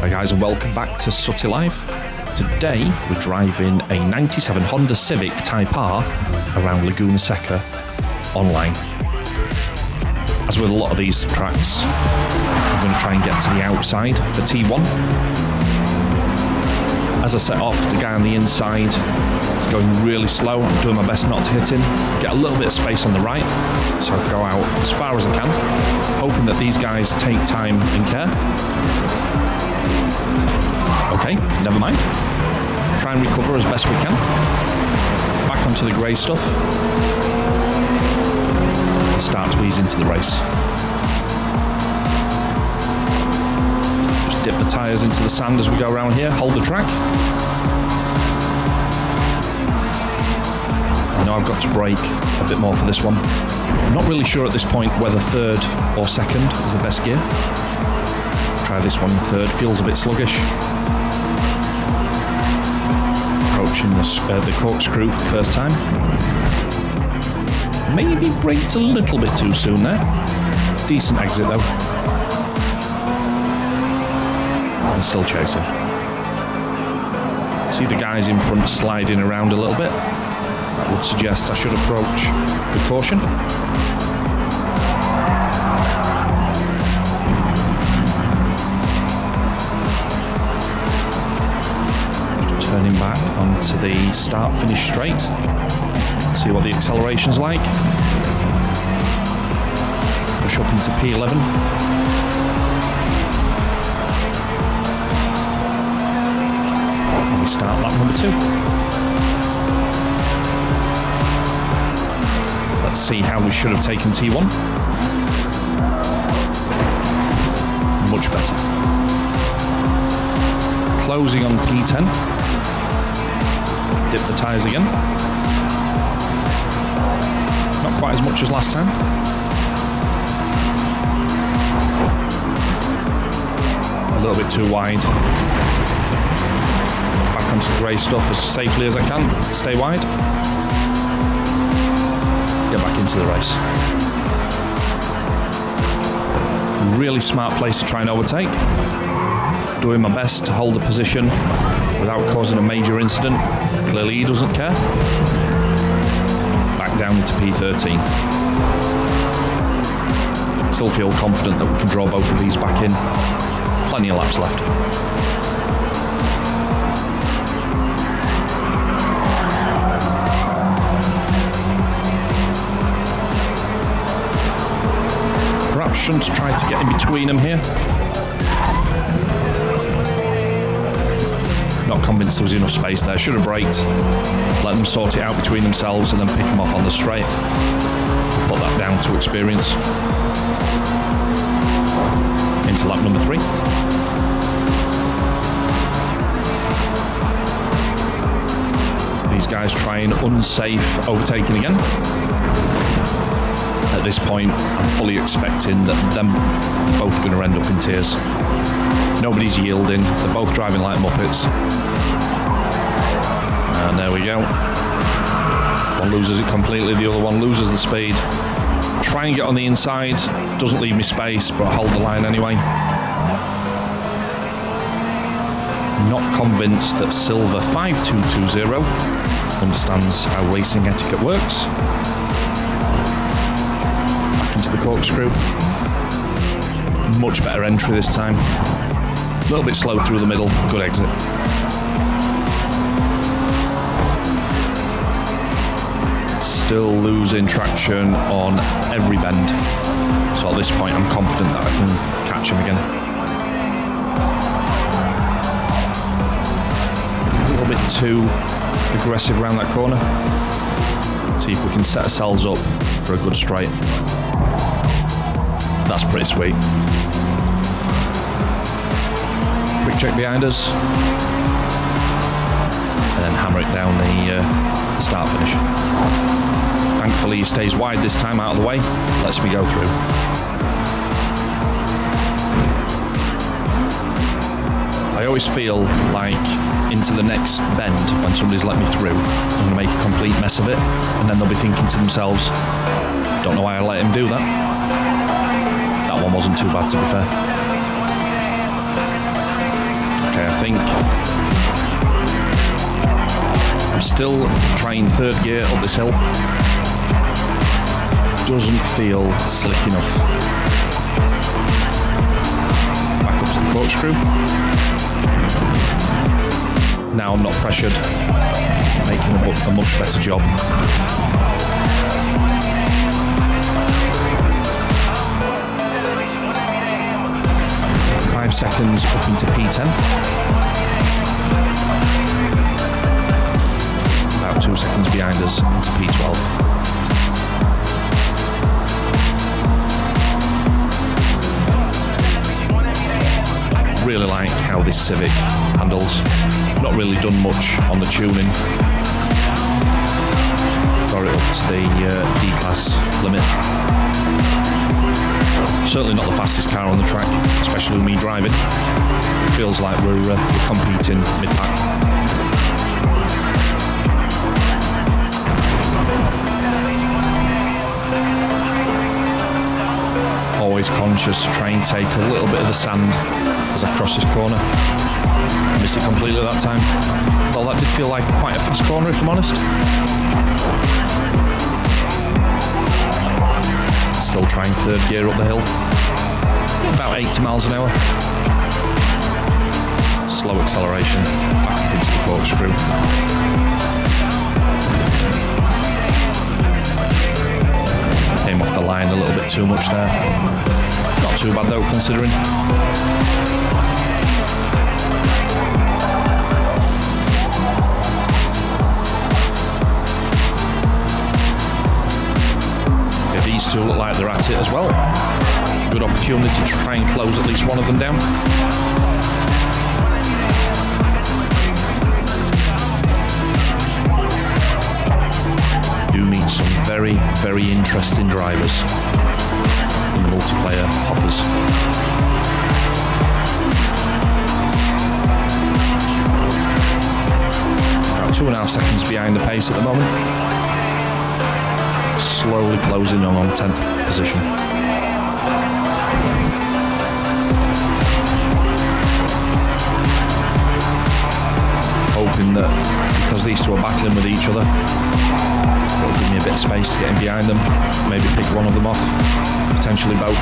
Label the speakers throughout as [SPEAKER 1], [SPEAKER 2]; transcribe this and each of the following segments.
[SPEAKER 1] Hi guys, and welcome back to Sutty Live. Today we're driving a 97 Honda Civic Type R around Laguna Seca online. As with a lot of these tracks, I'm going to try and get to the outside for T1. As I set off, the guy on the inside is going really slow. I'm doing my best not to hit him. Get a little bit of space on the right, so I'll go out as far as I can, hoping that these guys take time and care. Okay, never mind. Try and recover as best we can. Back onto the grey stuff. Start to ease into the race. Just dip the tyres into the sand as we go around here. Hold the track. I know I've got to brake a bit more for this one. I'm not really sure at this point whether third or second is the best gear. Try this one in third. Feels a bit sluggish. Approaching the corkscrew for the first time. Maybe braked a little bit too soon there. Decent exit though. And still chasing. See the guys in front sliding around a little bit. That would suggest I should approach with caution. Turning back onto the start-finish straight. See what the acceleration's like. Push up into P11. And we start lap number 2. Let's see how we should have taken T1. Much better. Closing on P10. Dip the tyres again. Not quite as much as last time. A little bit too wide. Back onto the grey stuff as safely as I can. Stay wide. Get back into the race. Really smart place to try and overtake. Doing my best to hold the position without causing a major incident. Clearly he doesn't care. Back down into P13. Still feel confident that we can draw both of these back in. Plenty of laps left. Perhaps shouldn't try to get in between them here. Not convinced there was enough space there. Should have braked, let them sort it out between themselves and then pick them off on the straight. Put that down to experience. Into lap number 3. These guys trying unsafe overtaking again. At this point, I'm fully expecting that them both going to end up in tears. Nobody's yielding. They're both driving like Muppets. And there we go. One loses it completely, the other one loses the speed. Try and get on the inside. Doesn't leave me space, but hold the line anyway. Not convinced that Silver 5220 understands how racing etiquette works. Back into the corkscrew. Much better entry this time. A little bit slow through the middle, good exit. Still losing traction on every bend. So at this point I'm confident that I can catch him again. A little bit too aggressive around that corner. See if we can set ourselves up for a good straight. That's pretty sweet. Quick check behind us, and then hammer it down the start finish. Thankfully he stays wide this time, out of the way, lets me go through. I always feel like into the next bend when somebody's let me through, I'm going to make a complete mess of it, and then they'll be thinking to themselves, don't know why I let him do that. That one wasn't too bad, to be fair. think I'm still trying third gear up this hill. Doesn't feel slick enough. Back up to the corkscrew. Now I'm not pressured, making a much better job. 5 seconds up into P10. About 2 seconds behind us into P12. Really like how this Civic handles. Not really done much on the tuning. Got it up to the D-class limit. Certainly not the fastest car on the track, especially with me driving. It feels like we're competing mid-pack. Always conscious to try and take a little bit of the sand as I cross this corner. Missed it completely that time. Well, that did feel like quite a fast corner, if I'm honest. Still trying third gear up the hill. About 80 miles an hour. Slow acceleration, back up into the corkscrew. Came off the line a little bit too much there. Not too bad though, considering. Yeah, these two look like they're at it as well. Good opportunity to try and close at least one of them down. Do meet some very, very interesting drivers in the multiplayer hoppers. About 2.5 seconds behind the pace at the moment. Slowly closing on 10th position. Hoping that because these two are battling with each other, it'll give me a bit of space to get in behind them, maybe pick one of them off, potentially both.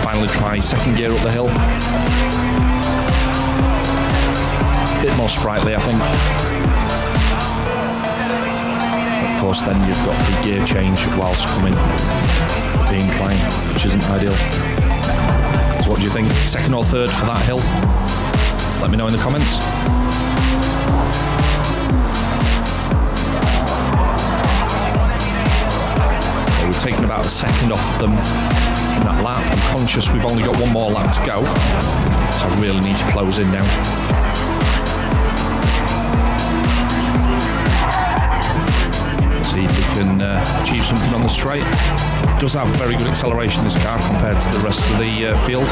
[SPEAKER 1] Finally try second gear up the hill. Bit more sprightly, I think. Of course, then you've got the gear change whilst coming up the incline, which isn't ideal. So what do you think? Second or third for that hill? Let me know in the comments. Well, we've taken about a second off them in that lap. I'm conscious we've only got one more lap to go, so I really need to close in now. See if we can achieve something on the straight. It does have very good acceleration, this car, compared to the rest of the field.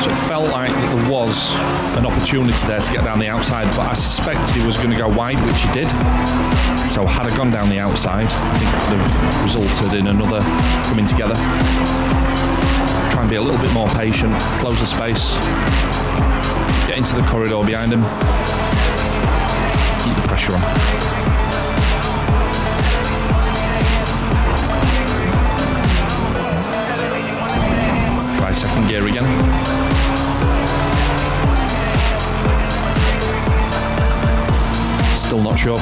[SPEAKER 1] So it felt like that there was an opportunity there to get down the outside, but I suspected he was going to go wide, which he did. So had I gone down the outside, I think it would have resulted in another coming together. Try and be a little bit more patient, close the space, get into the corridor behind him, keep the pressure on. Try second gear again. Still not sure.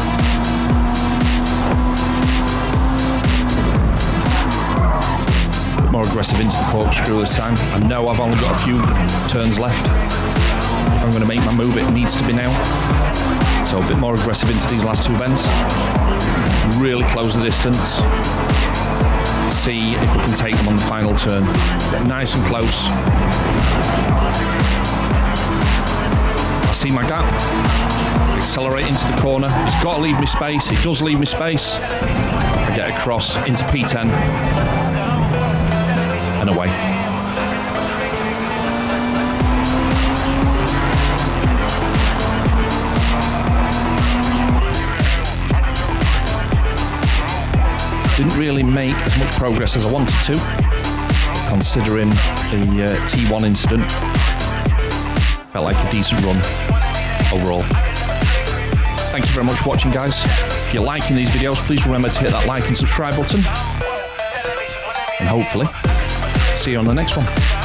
[SPEAKER 1] More aggressive into the corkscrew this time. I know I've only got a few turns left. If I'm going to make my move, it needs to be now. So a bit more aggressive into these last two bends. Really close the distance. See if we can take them on the final turn. Get nice and close. I see my gap. Accelerate into the corner. He's got to leave me space. He does leave me space. I get across into P10. And away. Didn't really make as much progress as I wanted to, considering the T1 incident. Felt like a decent run overall. Thank you very much for watching, guys. If you're liking these videos, please remember to hit that like and subscribe button. And hopefully, see you on the next one.